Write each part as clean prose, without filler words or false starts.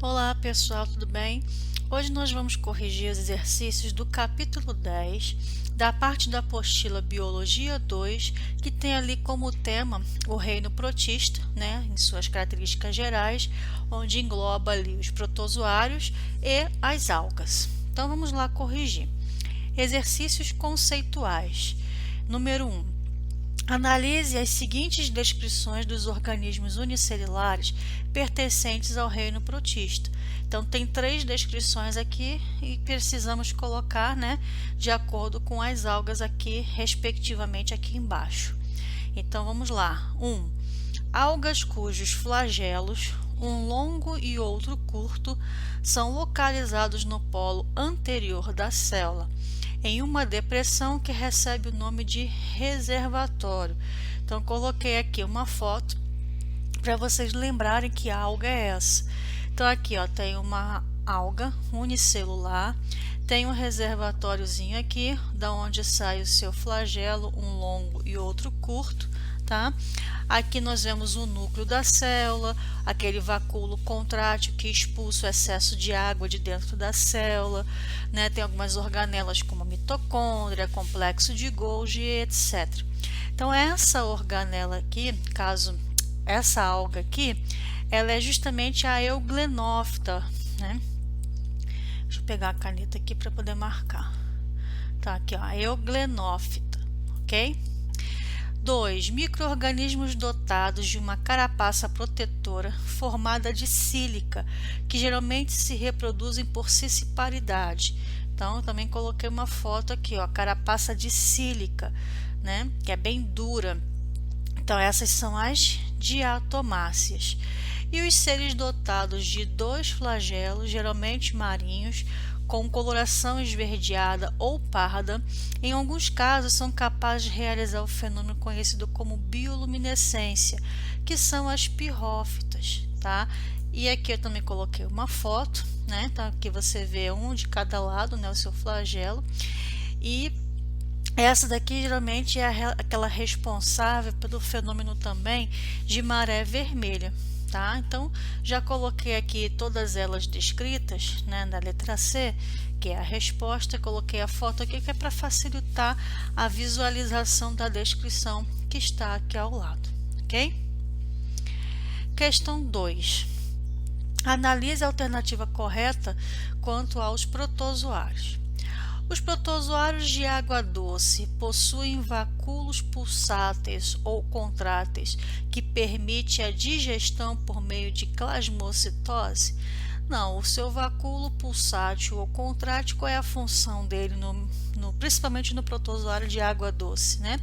Olá pessoal, tudo bem? Hoje nós vamos corrigir os exercícios do capítulo 10 da parte da apostila Biologia 2, que tem ali como tema o reino protista, né, em suas características gerais, onde engloba ali os protozoários e as algas. Então vamos lá corrigir. Exercícios conceituais. Número 1. Analise as seguintes descrições dos organismos unicelulares pertencentes ao reino protista. Então, tem 3 descrições aqui e precisamos colocar, né, de acordo com as algas aqui, respectivamente, aqui embaixo. Então, vamos lá. 1. Algas cujos flagelos, um longo e outro curto, são localizados no polo anterior da célula, em uma depressão que recebe o nome de reservatório. Então, coloquei aqui uma foto para vocês lembrarem que alga é essa. Então, aqui ó, tem uma alga unicelular, tem um reservatóriozinho aqui, da onde sai o seu flagelo, um longo e outro curto, tá? Aqui nós vemos o núcleo da célula, aquele vacúolo contrátil que expulsa o excesso de água de dentro da célula, né? Tem algumas organelas como a mitocôndria, complexo de Golgi, etc. Então, essa organela aqui, essa alga aqui, ela é justamente a euglenófita, né? Deixa eu pegar a caneta aqui para poder marcar. Tá aqui, ó, a euglenófita, ok? 2. Micro-organismos dotados de uma carapaça protetora formada de sílica, que geralmente se reproduzem por cisciparidade. Então, eu também coloquei uma foto aqui, ó, carapaça de sílica, né, que é bem dura. Então, essas são as diatomáceas. E os seres dotados de 2 flagelos, geralmente marinhos, com coloração esverdeada ou parda, em alguns casos são capazes de realizar o fenômeno conhecido como bioluminescência, que são as pirrófitas, tá? E aqui eu também coloquei uma foto, né? Então aqui você vê um de cada lado, né, o seu flagelo. E essa daqui geralmente é aquela responsável pelo fenômeno também de maré vermelha. Tá? Então, já coloquei aqui todas elas descritas, né, na letra C, que é a resposta. Coloquei a foto aqui que é para facilitar a visualização da descrição que está aqui ao lado, ok? Questão 2. Analise a alternativa correta quanto aos protozoários. Os protozoários de água doce possuem vacúolos pulsáteis ou contráteis que permite a digestão por meio de plasmocitose? Não, o seu vacúolo pulsátil ou contrátil, qual é a função dele, principalmente no protozoário de água doce, né?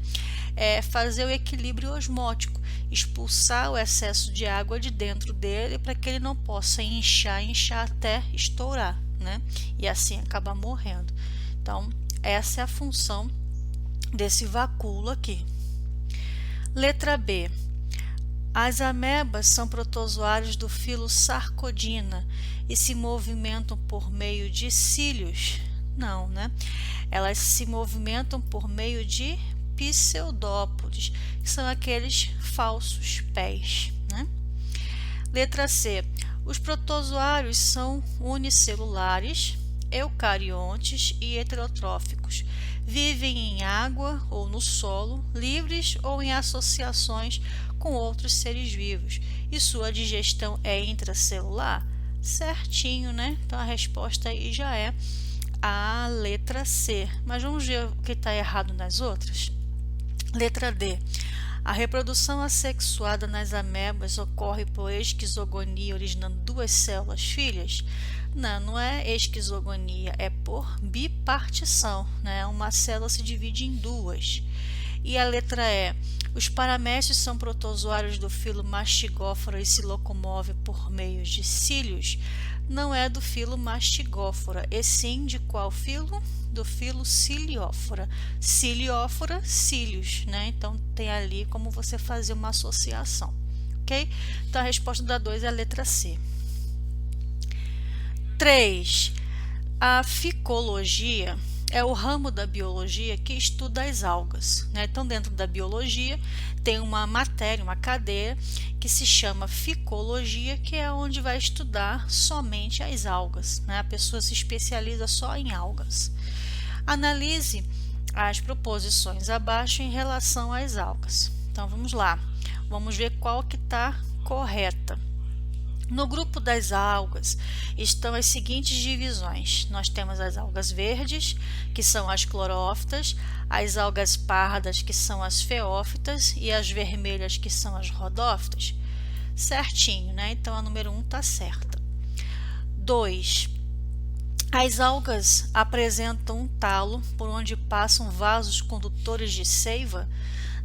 É fazer o equilíbrio osmótico, expulsar o excesso de água de dentro dele para que ele não possa inchar até estourar, né? E assim acabar morrendo. Então, essa é a função desse vacúolo aqui. Letra B. As amebas são protozoários do filo Sarcodina e se movimentam por meio de cílios? Não, né? Elas se movimentam por meio de pseudópodes, que são aqueles falsos pés, né? Letra C. Os protozoários são unicelulares, eucariontes e heterotróficos. Vivem em água ou no solo, livres ou em associações com outros seres vivos. E sua digestão é intracelular? Certinho, né? Então a resposta aí já é a letra C. Mas vamos ver o que está errado nas outras? Letra D. A reprodução assexuada nas amebas ocorre por esquizogonia, originando 2 células filhas? Não, não é esquizogonia, é por bipartição, né? Uma célula se divide em 2. E a letra E. Os paramécios são protozoários do filo Mastigófora e se locomovem por meio de cílios? Não é do filo Mastigófora, e sim de qual filo? Do filo Ciliófora. Ciliófora, cílios, né? Então tem ali como você fazer uma associação, ok? Então a resposta da 2 é a letra C. 3. A ficologia é o ramo da biologia que estuda as algas, né? Então, dentro da biologia, tem uma matéria, uma cadeia que se chama ficologia, que é onde vai estudar somente as algas, né? A pessoa se especializa só em algas. Analise as proposições abaixo em relação às algas. Então, vamos lá. Vamos ver qual que está correta. No grupo das algas estão as seguintes divisões. Nós temos as algas verdes, que são as clorófitas, as algas pardas, que são as feófitas, e as vermelhas, que são as rodófitas. Certinho, né? Então a número 1 está certa. 2. As algas apresentam um talo por onde passam vasos condutores de seiva.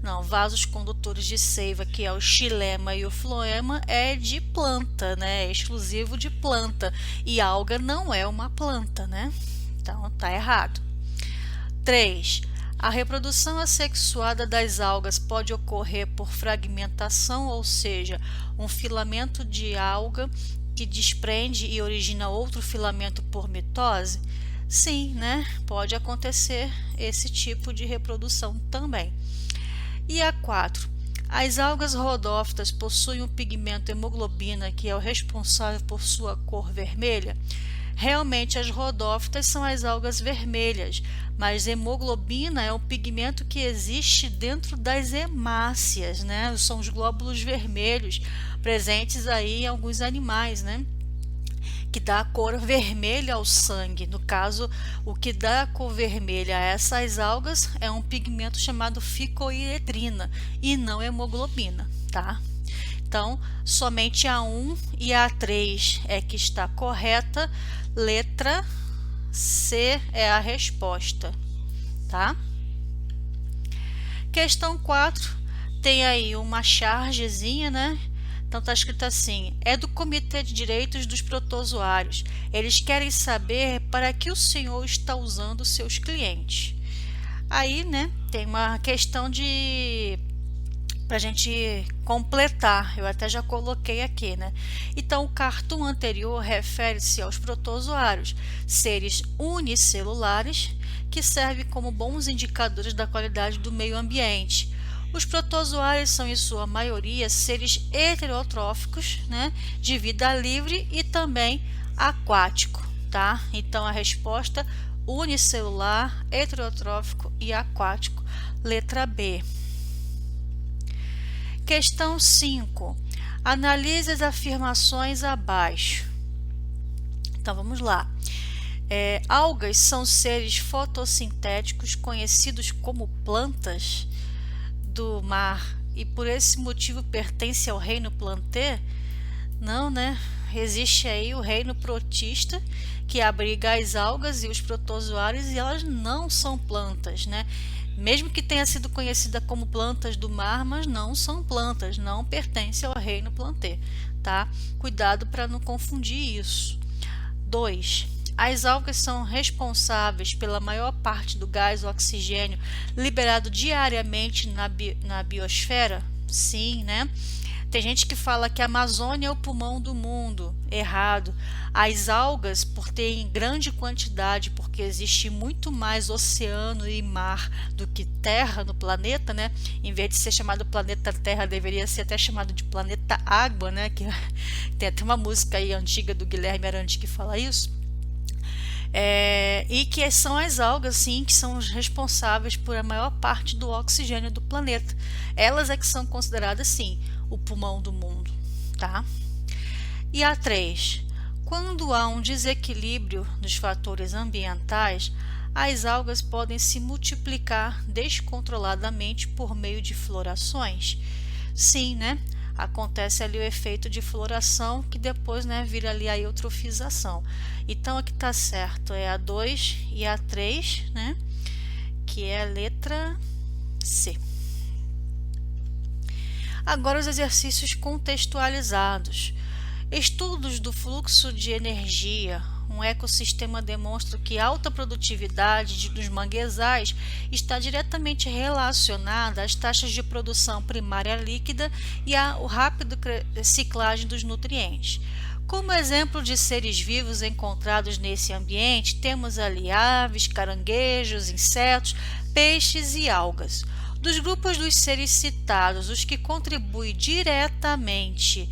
Não, vasos condutores de seiva, que é o xilema e o floema, é de planta, né? É exclusivo de planta. E alga não é uma planta, né? Então, tá errado. 3. A reprodução assexuada das algas pode ocorrer por fragmentação, ou seja, um filamento de alga que desprende e origina outro filamento por mitose? Sim, né? Pode acontecer esse tipo de reprodução também. E a 4. As algas rodófitas possuem um pigmento hemoglobina que é o responsável por sua cor vermelha. Realmente as rodófitas são as algas vermelhas, mas hemoglobina é um pigmento que existe dentro das hemácias, né? São os glóbulos vermelhos presentes aí em alguns animais, né? Que dá a cor vermelha ao sangue. No caso, o que dá a cor vermelha a essas algas é um pigmento chamado ficoiletrina e não hemoglobina, tá? Então, somente a 1 e a 3 é que está correta. Letra C é a resposta, tá? Questão 4, tem aí uma chargezinha, né? Então está escrito assim: é do Comitê de Direitos dos Protozoários. Eles querem saber para que o senhor está usando seus clientes. Aí, né, tem uma questão para a gente completar. Eu até já coloquei aqui, né? Então, o cartoon anterior refere-se aos protozoários, seres unicelulares que servem como bons indicadores da qualidade do meio ambiente. Os protozoários são, em sua maioria, seres heterotróficos, né, de vida livre e também aquático, tá? Então, a resposta unicelular, heterotrófico e aquático, letra B. Questão 5. Analise as afirmações abaixo. Então, vamos lá. Algas são seres fotossintéticos conhecidos como plantas do mar e por esse motivo pertence ao reino plantê? Não, né? Existe aí o reino protista que abriga as algas e os protozoários e elas não são plantas, né? Mesmo que tenha sido conhecida como plantas do mar, mas não são plantas, não pertence ao reino plantê, tá? Cuidado para não confundir isso. 2. As algas são responsáveis pela maior parte do gás oxigênio liberado diariamente na biosfera? Sim, né? Tem gente que fala que a Amazônia é o pulmão do mundo. Errado. As algas, por terem grande quantidade, porque existe muito mais oceano e mar do que terra no planeta, né? Em vez de ser chamado planeta Terra, deveria ser até chamado de planeta Água, né? Que tem até uma música aí antiga do Guilherme Arantes que fala isso. E que são as algas, sim, que são responsáveis por a maior parte do oxigênio do planeta. Elas é que são consideradas, sim, o pulmão do mundo, tá? E a 3. Quando há um desequilíbrio dos fatores ambientais, as algas podem se multiplicar descontroladamente por meio de florações? Sim, né? Acontece ali o efeito de floração que depois, né, vira ali a eutrofização. Então aqui está certo, é a 2 e a 3, né, que é a letra C. Agora os exercícios contextualizados. Estudos do fluxo de energia. Um ecossistema demonstra que a alta produtividade dos manguezais está diretamente relacionada às taxas de produção primária líquida e à rápida ciclagem dos nutrientes. Como exemplo de seres vivos encontrados nesse ambiente, temos ali aves, caranguejos, insetos, peixes e algas. Dos grupos dos seres citados, os que contribuem diretamente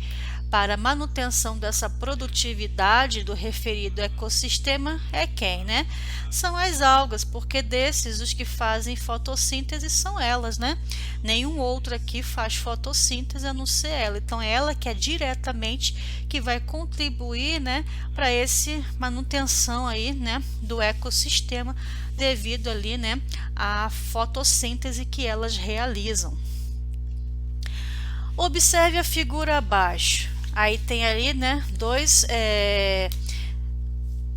para a manutenção dessa produtividade do referido ecossistema é quem, né? São as algas, porque desses os que fazem fotossíntese são elas, né? Nenhum outro aqui faz fotossíntese a não ser ela. Então, ela que é diretamente que vai contribuir, né, para esse manutenção aí, né, do ecossistema devido ali, né, à fotossíntese que elas realizam. Observe a figura abaixo. Aí tem ali, né, dois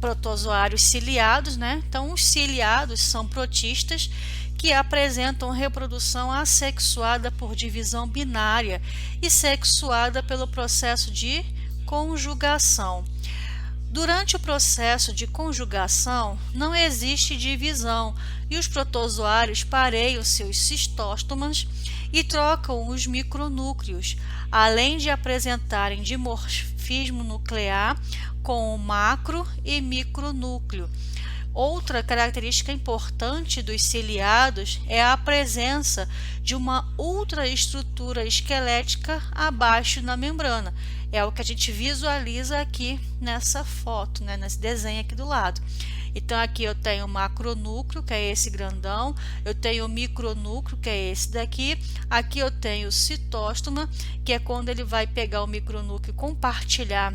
protozoários ciliados, né? Então, os ciliados são protistas que apresentam reprodução assexuada por divisão binária e sexuada pelo processo de conjugação. Durante o processo de conjugação, não existe divisão e os protozoários pareiam seus cistóstomas e trocam os micronúcleos, além de apresentarem dimorfismo nuclear com o macro e micronúcleo. Outra característica importante dos ciliados é a presença de uma ultraestrutura esquelética abaixo na membrana. É o que a gente visualiza aqui nessa foto, né, nesse desenho aqui do lado. Então, aqui eu tenho o macronúcleo, que é esse grandão, eu tenho o micronúcleo, que é esse daqui, aqui eu tenho o citóstoma, que é quando ele vai pegar o micronúcleo e compartilhar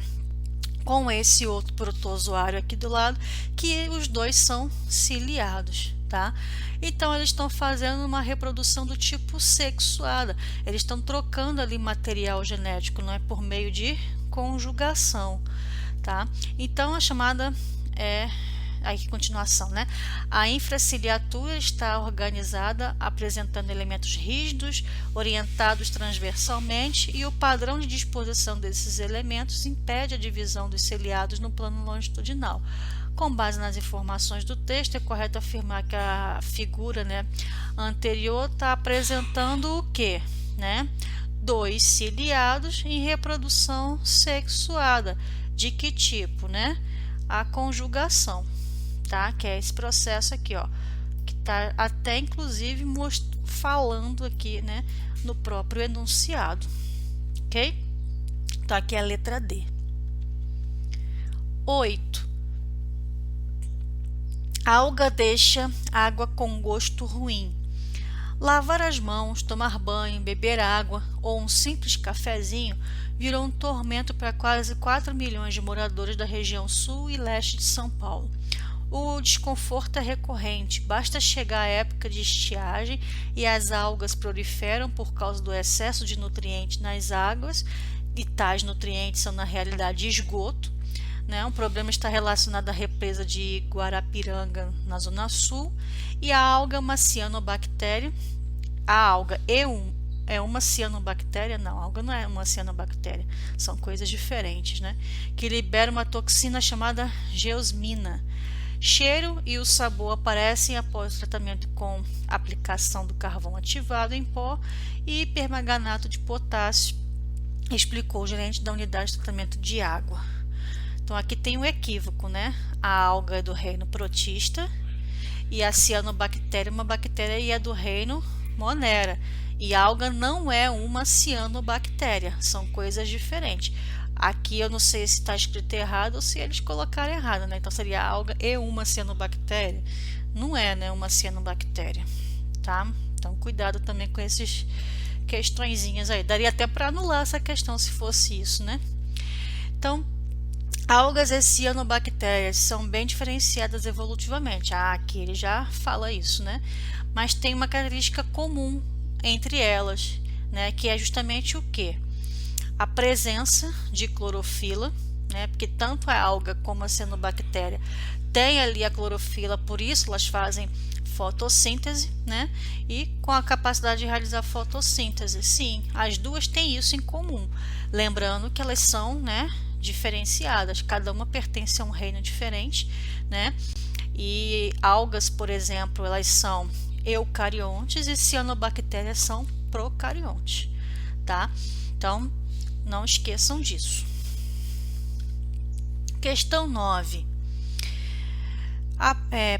com esse outro protozoário aqui do lado, que os dois são ciliados, tá? Então, eles estão fazendo uma reprodução do tipo sexuada, eles estão trocando ali material genético, não é por meio de conjugação, tá? Então, a chamada aí continuação, né? A infraciliatura está organizada apresentando elementos rígidos, orientados transversalmente, e o padrão de disposição desses elementos impede a divisão dos ciliados no plano longitudinal. Com base nas informações do texto, é correto afirmar que a figura, né, anterior está apresentando o quê? Né? Dois ciliados em reprodução sexuada. De que tipo, né? A conjugação, tá? Que é esse processo aqui, ó, que tá até inclusive falando aqui, né, no próprio enunciado, ok? Então, aqui é a letra D. 8. A alga deixa água com gosto ruim. Lavar as mãos, tomar banho, beber água ou um simples cafezinho virou um tormento para quase 4 milhões de moradores da região sul e leste de São Paulo. O desconforto é recorrente, basta chegar a época de estiagem e as algas proliferam por causa do excesso de nutrientes nas águas, e tais nutrientes são na realidade esgoto, né? Um problema está relacionado à represa de Guarapiranga, na zona sul, e a alga é uma cianobactéria. A alga é uma cianobactéria? Não, a alga não é uma cianobactéria, são coisas diferentes, né? Que libera uma toxina chamada geosmina. Cheiro e o sabor aparecem após o tratamento com aplicação do carvão ativado em pó e permanganato de potássio, explicou o gerente da unidade de tratamento de água. Então, aqui tem um equívoco, né? A alga é do reino protista e a cianobactéria é uma bactéria e é do reino Monera. E a alga não é uma cianobactéria, são coisas diferentes. Aqui eu não sei se está escrito errado ou se eles colocaram errado, né? Então seria a alga e uma cianobactéria. Não é, né, uma cianobactéria, tá? Então cuidado também com esses questõezinhas aí. Daria até para anular essa questão se fosse isso, né? Então, algas e cianobactérias são bem diferenciadas evolutivamente. Aqui ele já fala isso, né? Mas tem uma característica comum entre elas, né? Que é justamente o quê? A presença de clorofila, né? Porque tanto a alga como a cianobactéria tem ali a clorofila, por isso elas fazem fotossíntese, né? E com a capacidade de realizar fotossíntese. Sim, as duas têm isso em comum. Lembrando que elas são, né, diferenciadas, cada uma pertence a um reino diferente, né? E algas, por exemplo, elas são eucariontes e cianobactérias são procariontes, tá? Então, não esqueçam disso. Questão 9. A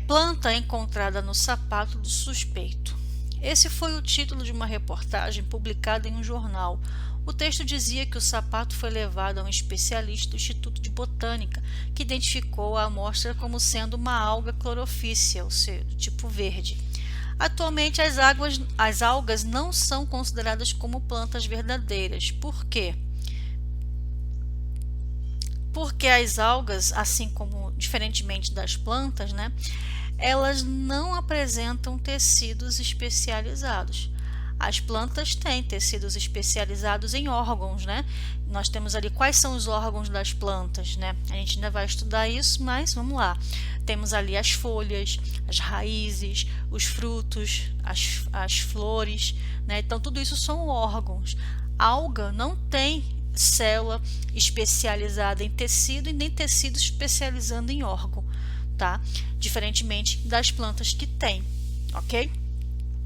planta encontrada no sapato do suspeito. Esse foi o título de uma reportagem publicada em um jornal. O texto dizia que o sapato foi levado a um especialista do Instituto de Botânica, que identificou a amostra como sendo uma alga clorofícia, ou seja, do tipo verde. Atualmente, as algas não são consideradas como plantas verdadeiras. Por quê? Porque as algas, assim como diferentemente das plantas, né, elas não apresentam tecidos especializados. As plantas têm tecidos especializados em órgãos, né? Nós temos ali quais são os órgãos das plantas, né? A gente ainda vai estudar isso, mas vamos lá. Temos ali as folhas, as raízes, os frutos, as flores, né? Então, tudo isso são órgãos. A alga não tem célula especializada em tecido e nem tecido especializando em órgão, tá? Diferentemente das plantas que tem, ok?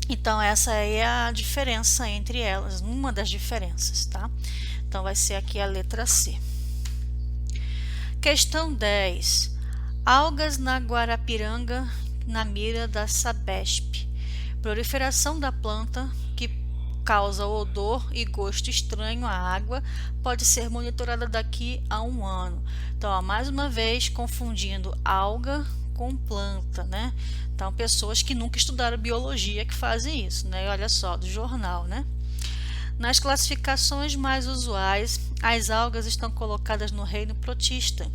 Então essa aí é a diferença entre elas, uma das diferenças, tá? Então vai ser aqui a letra C. Questão 10. Algas na Guarapiranga na mira da Sabesp. Proliferação da planta que causa odor e gosto estranho à água pode ser monitorada daqui a 1 ano. Então, ó, mais uma vez, confundindo alga com planta, né? Então, pessoas que nunca estudaram biologia que fazem isso, né? Olha só, do jornal, né? Nas classificações mais usuais, as algas estão colocadas no reino protista,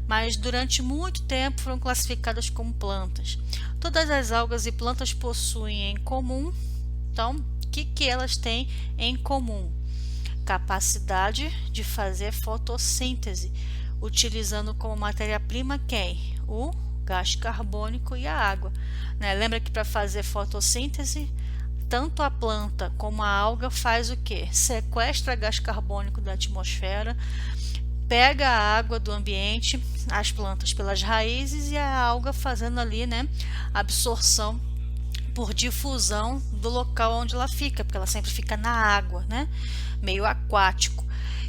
mas durante muito tempo foram classificadas como plantas. Todas as algas e plantas possuem em comum, então, o que elas têm em comum? Capacidade de fazer fotossíntese, utilizando como matéria-prima quem? O gás carbônico e a água, né? Lembra que para fazer fotossíntese, tanto a planta como a alga faz o que? Sequestra gás carbônico da atmosfera, pega a água do ambiente, as plantas pelas raízes e a alga fazendo ali, né, absorção por difusão do local onde ela fica, porque ela sempre fica na água, né, meio aquático,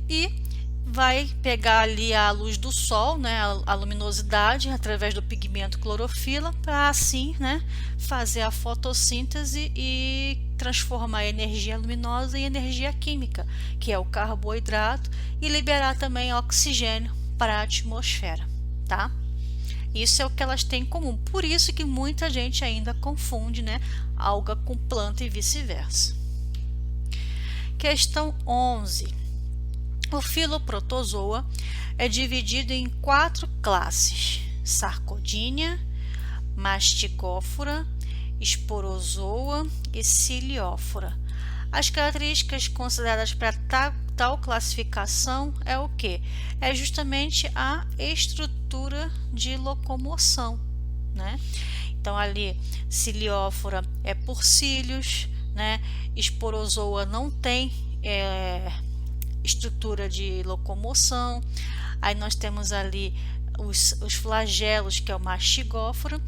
e vai pegar ali a luz do sol, né, a luminosidade através do pigmento clorofila, para assim, né, fazer a fotossíntese e transformar a energia luminosa em energia química, que é o carboidrato, e liberar também oxigênio para a atmosfera, tá? Isso é o que elas têm em comum. Por isso que muita gente ainda confunde, né, alga com planta e vice-versa. Questão 11. O filoprotozoa é dividido em 4 classes: Sarcodínia, Mastigófora, Esporozoa e Ciliófora. As características consideradas para tal classificação é o que? É justamente a estrutura de locomoção, né? Então ali, Ciliófora é por cílios, né? Esporozoa não tem estrutura de locomoção. Aí nós temos ali os flagelos, que é o mastigófora,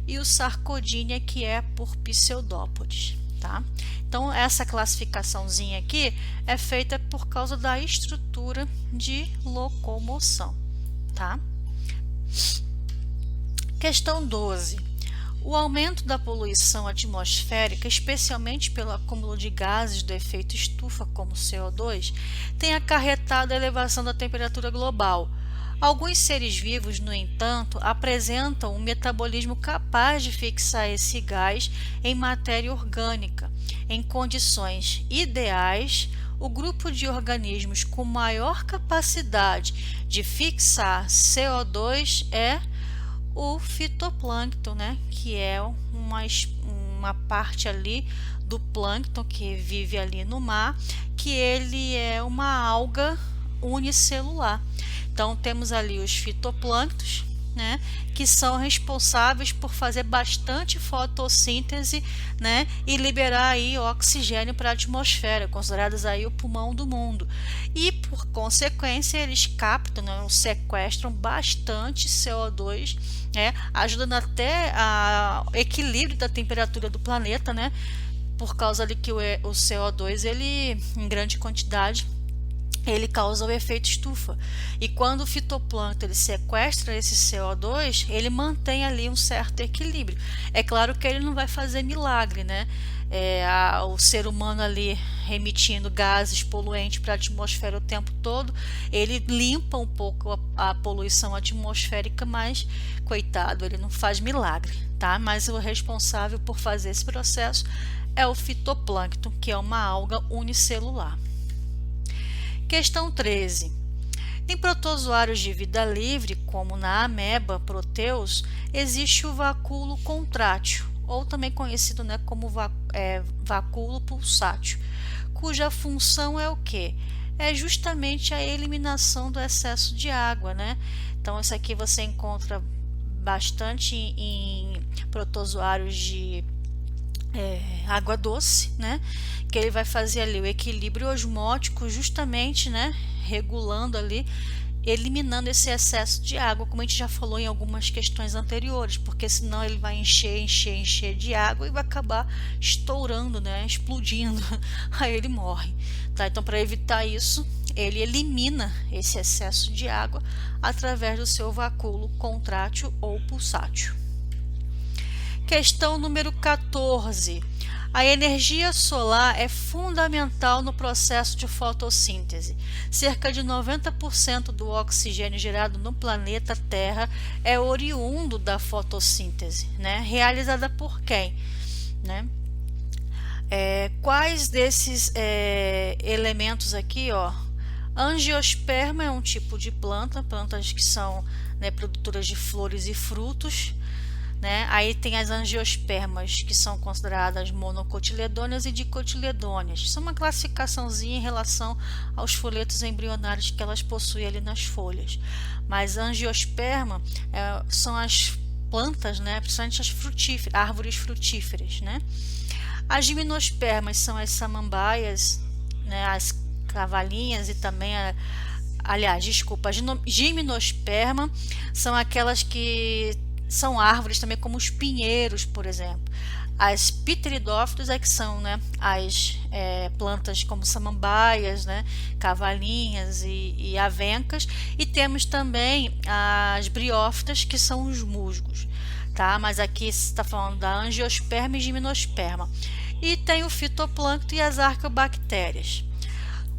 e o sarcodínia, que é por pseudópodes, tá? Então essa classificaçãozinha aqui é feita por causa da estrutura de locomoção, tá? Questão 12. O aumento da poluição atmosférica, especialmente pelo acúmulo de gases do efeito estufa, como CO2, tem acarretado a elevação da temperatura global. Alguns seres vivos, no entanto, apresentam um metabolismo capaz de fixar esse gás em matéria orgânica. Em condições ideais, o grupo de organismos com maior capacidade de fixar CO2 é o fitoplâncton, né? Que é uma parte ali do plâncton que vive ali no mar, que ele é uma alga unicelular. Então temos ali os fitoplânctons, né, que são responsáveis por fazer bastante fotossíntese, né, e liberar aí oxigênio para a atmosfera, considerados aí o pulmão do mundo. E por consequência eles captam, né, sequestram bastante CO2, né, ajudando até ao equilíbrio da temperatura do planeta, né, por causa de que o CO2 ele em grande quantidade ele causa o efeito estufa. E quando o fitoplâncton ele sequestra esse CO2, ele mantém ali um certo equilíbrio. É claro que ele não vai fazer milagre, né? O ser humano ali emitindo gases poluentes para a atmosfera o tempo todo, ele limpa um pouco a poluição atmosférica, mas coitado, ele não faz milagre, tá? Mas o responsável por fazer esse processo é o fitoplâncton, que é uma alga unicelular. Questão 13. Em protozoários de vida livre, como na ameba, proteus, existe o vacúolo contrátil, ou também conhecido, né, como vacúolo pulsátil, cuja função é o quê? É justamente a eliminação do excesso de água, né? Então, isso aqui você encontra bastante em protozoários de água doce, né? Que ele vai fazer ali o equilíbrio osmótico, justamente, né? Regulando ali, eliminando esse excesso de água, como a gente já falou em algumas questões anteriores, porque senão ele vai encher de água e vai acabar estourando, né? Explodindo, aí ele morre, tá? Então, para evitar isso, ele elimina esse excesso de água através do seu vacúolo contrátil ou pulsátil. Questão número 14. A energia solar é fundamental no processo de fotossíntese. Cerca de 90% do oxigênio gerado no planeta Terra é oriundo da fotossíntese, né? Realizada por quem? Né? Quais desses elementos aqui, ó? Angiosperma é um tipo de plantas que são, né, produtoras de flores e frutos. Né? Aí tem as angiospermas, que são consideradas monocotiledôneas e dicotiledôneas. São uma classificaçãozinha em relação aos folhetos embrionários que elas possuem ali nas folhas. Mas angiosperma são as plantas, né? Principalmente as árvores frutíferas. Né? As gimnospermas são as samambaias, né? As cavalinhas e também as gimnosperma são aquelas que são árvores também, como os pinheiros, por exemplo. As pteridófitos que são, né, as plantas como samambaias, né, cavalinhas e avencas. E temos também as briófitas, que são os musgos. Tá? Mas aqui se está falando da angiosperma e gimnosperma. E tem o fitoplâncton e as arqueobactérias.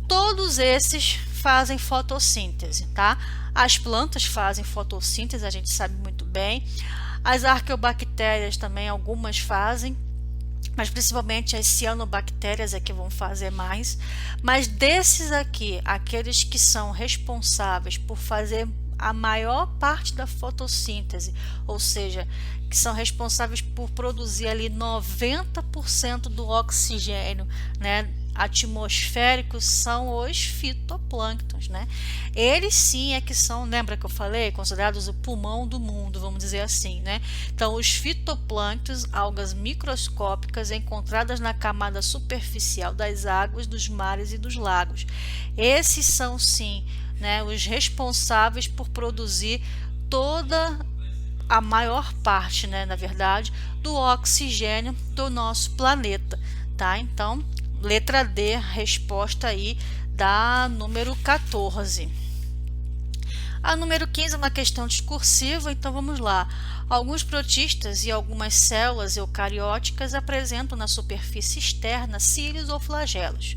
Todos esses fazem fotossíntese, tá? As plantas fazem fotossíntese, a gente sabe muito bem. As arqueobactérias também, algumas fazem, mas principalmente as cianobactérias é que vão fazer mais. Mas desses aqui, aqueles que são responsáveis por fazer a maior parte da fotossíntese, ou seja, que são responsáveis por produzir ali 90% do oxigênio, né, atmosféricos, são os fitoplânctons, né? Eles sim é que são, lembra que eu falei, considerados o pulmão do mundo, vamos dizer assim, né? Então, os fitoplânctons, algas microscópicas encontradas na camada superficial das águas, dos mares e dos lagos. Esses são sim, né, os responsáveis por produzir toda a maior parte, né, na verdade, do oxigênio do nosso planeta, tá? Então, letra D, resposta aí da número 14. A número 15 é uma questão discursiva, então vamos lá. Alguns protistas e algumas células eucarióticas apresentam na superfície externa cílios ou flagelos,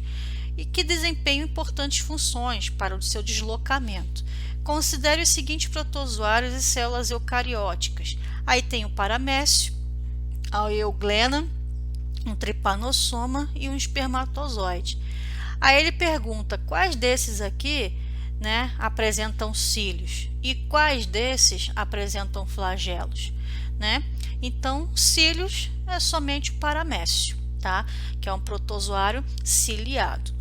e que desempenham importantes funções para o seu deslocamento. Considere os seguintes protozoários e células eucarióticas. Aí tem o paramécio, a euglena, um tripanossoma e um espermatozoide. Aí ele pergunta quais desses aqui, né, apresentam cílios e quais desses apresentam flagelos, né? Então, cílios é somente o paramécio, tá? Que é um protozoário ciliado.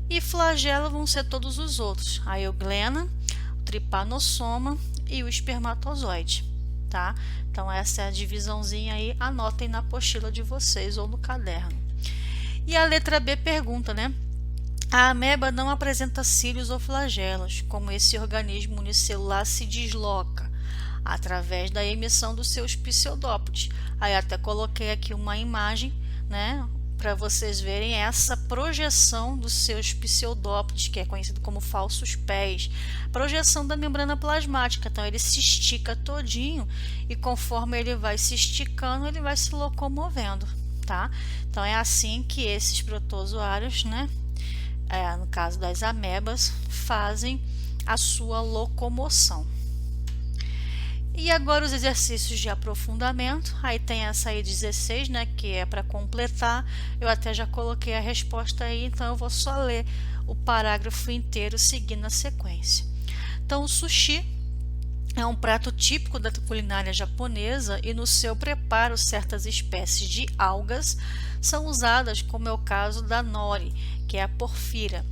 E flagelo vão ser todos os outros, a euglena, o tripanossoma e o espermatozoide, tá? Então essa é a divisãozinha aí, anotem na apostila de vocês ou no caderno. E a letra B pergunta, né? A ameba não apresenta cílios ou flagelos, como esse organismo unicelular se desloca através da emissão dos seus pseudópodes. Aí até coloquei aqui uma imagem, né, para vocês verem essa projeção dos seus pseudópodes, que é conhecido como falsos pés, projeção da membrana plasmática. Então ele se estica todinho e conforme ele vai se esticando, ele vai se locomovendo, tá? Então é assim que esses protozoários, né, no caso das amebas, fazem a sua locomoção. E agora os exercícios de aprofundamento, aí tem essa aí 16, né, que é para completar. Eu até já coloquei a resposta aí, então eu vou só ler o parágrafo inteiro seguindo a sequência. Então o sushi é um prato típico da culinária japonesa e no seu preparo certas espécies de algas são usadas, como é o caso da nori, que é a porfira.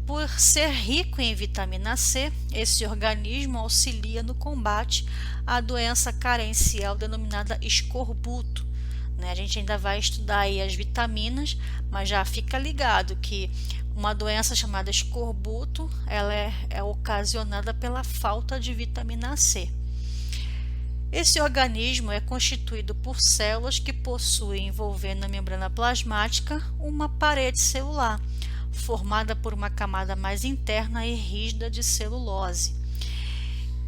Por ser rico em vitamina C, esse organismo auxilia no combate à doença carencial denominada escorbuto. A gente ainda vai estudar aí as vitaminas, mas já fica ligado que uma doença chamada escorbuto, ela é ocasionada pela falta de vitamina C. Esse organismo é constituído por células que possuem, envolvendo a membrana plasmática, uma parede celular, formada por uma camada mais interna e rígida de celulose.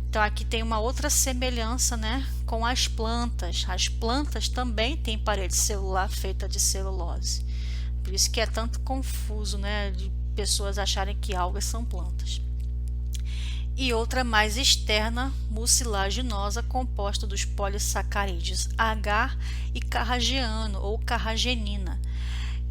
Então aqui tem uma outra semelhança, né, com as plantas. As plantas também têm parede celular feita de celulose. Por isso que é tanto confuso, né, de pessoas acharem que algas são plantas. E outra mais externa, mucilaginosa, composta dos polissacarídeos agar e carrageano ou carragenina.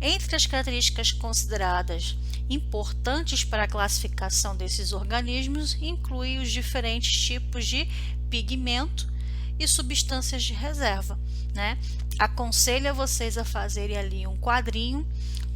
Entre as características consideradas importantes para a classificação desses organismos, inclui os diferentes tipos de pigmento e substâncias de reserva, né? Aconselho a vocês a fazerem ali um quadrinho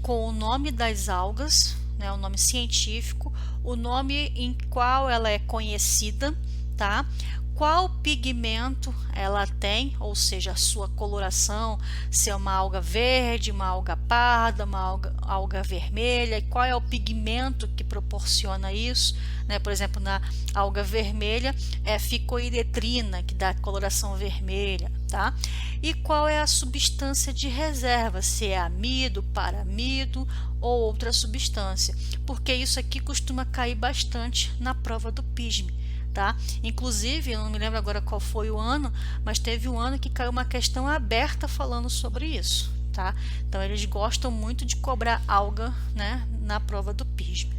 com o nome das algas, né, o nome científico, o nome em qual ela é conhecida, tá? Qual pigmento ela tem, ou seja, a sua coloração, se é uma alga verde, uma alga parda, uma alga vermelha, e qual é o pigmento que proporciona isso, né? Por exemplo, na alga vermelha é ficoiretrina, que dá coloração vermelha, tá? E qual é a substância de reserva, se é amido, paramido ou outra substância, porque isso aqui costuma cair bastante na prova do PISME. Tá? Inclusive, eu não me lembro agora qual foi o ano, mas teve um ano que caiu uma questão aberta falando sobre isso. Tá? Então, eles gostam muito de cobrar alga, né, na prova do PISME.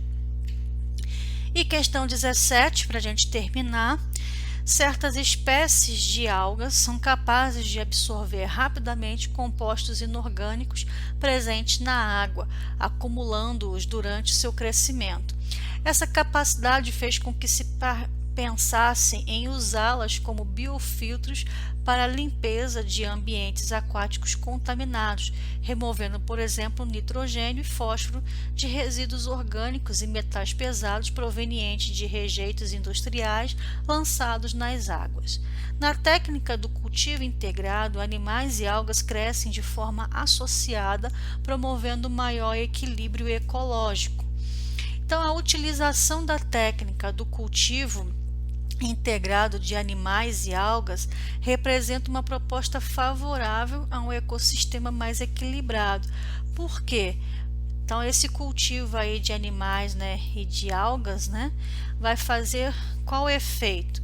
E questão 17, para a gente terminar. Certas espécies de algas são capazes de absorver rapidamente compostos inorgânicos presentes na água, acumulando-os durante seu crescimento. Essa capacidade fez com que se pensassem em usá-las como biofiltros para a limpeza de ambientes aquáticos contaminados, removendo, por exemplo, nitrogênio e fósforo de resíduos orgânicos e metais pesados provenientes de rejeitos industriais lançados nas águas. Na técnica do cultivo integrado, animais e algas crescem de forma associada, promovendo maior equilíbrio ecológico. Então, a utilização da técnica do cultivo integrado de animais e algas representa uma proposta favorável a um ecossistema mais equilibrado. Por quê? Então, esse cultivo aí de animais, né, e de algas, né, vai fazer qual efeito?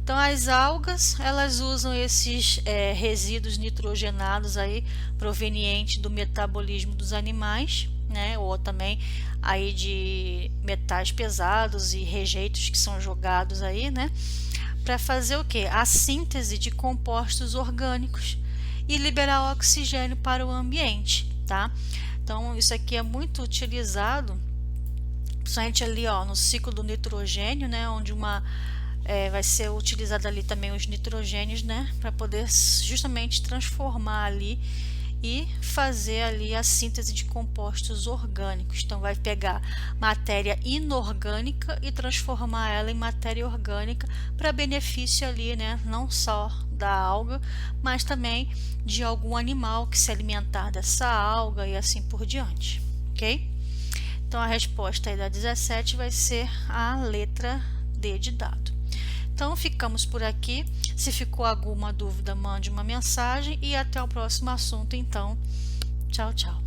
Então, as algas, elas usam esses resíduos nitrogenados aí provenientes do metabolismo dos animais, né, ou também aí de metais pesados e rejeitos que são jogados aí, né, para fazer o que? A síntese de compostos orgânicos e liberar oxigênio para o ambiente, tá? Então, isso aqui é muito utilizado, principalmente ali, ó, no ciclo do nitrogênio, né, onde vai ser utilizado ali também os nitrogênios, né, para poder justamente transformar ali e fazer ali a síntese de compostos orgânicos. Então, vai pegar matéria inorgânica e transformar ela em matéria orgânica para benefício ali, né, não só da alga, mas também de algum animal que se alimentar dessa alga e assim por diante, ok? Então, a resposta aí da 17 vai ser a letra D de dado. Então, ficamos por aqui. Se ficou alguma dúvida, mande uma mensagem e até o próximo assunto. Então, tchau, tchau.